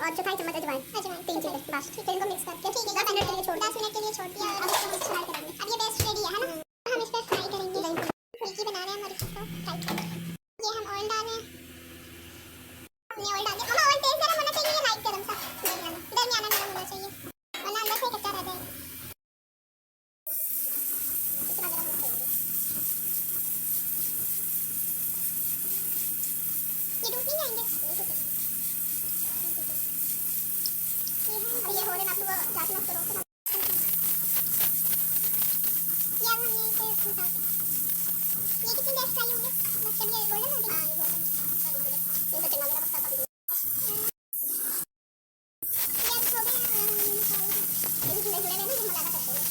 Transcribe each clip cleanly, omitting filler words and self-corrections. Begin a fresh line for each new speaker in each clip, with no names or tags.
और चौथाई चम्मच अजवाइन। 3 चीज़ें बस। फिर इनको मिक्स करके 10 मिनट के लिए छोड़ 10 मिनट के लिए छोड़ दिया। अब इसको हम फ्राई करेंगे। अब ये पेस्ट रेडी है ना, हम इस पर फ्राई करेंगे। फुल्की बना रहे हैं और इसको फ्राई करेंगे। ये हम ऑयल डाल रहे हैं। हमने ऑयल डाल दिया। हमें ऑयल तेज गरम होना चाहिए या लाइट गरम सा? दरमियाना गरम होना चाहिए वरना अंदर से कच्चा रह जाएगा। इतना गरम होना चाहिए। ये टूट नहीं जाएंगे? ये हो रहे हैं। आप लोग जाके मत करो। ये अब हमने इसे निकाल दिया। ये कितनी देर फ्राई होंगे? बस जब ये गोल्डन हो जाए। हाँ ये गोल्डन। ये तो चला मेरा पत्ता पड़ गया। ये अब हो गए हैं और हम निकाल ये जुड़े जुड़े में हम लगा सकते हैं।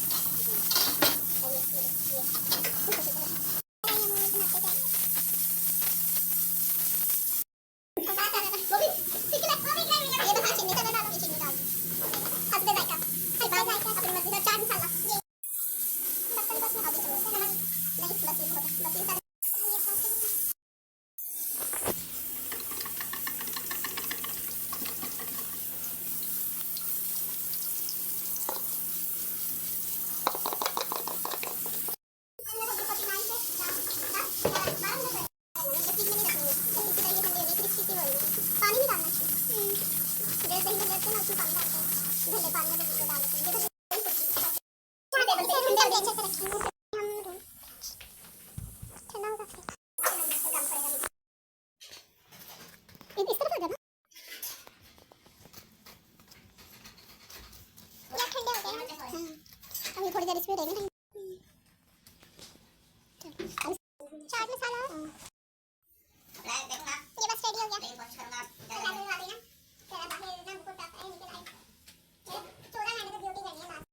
थोड़ी देर इसमें रहेंगे। चाट मसाला ये बस रेडी हो गया।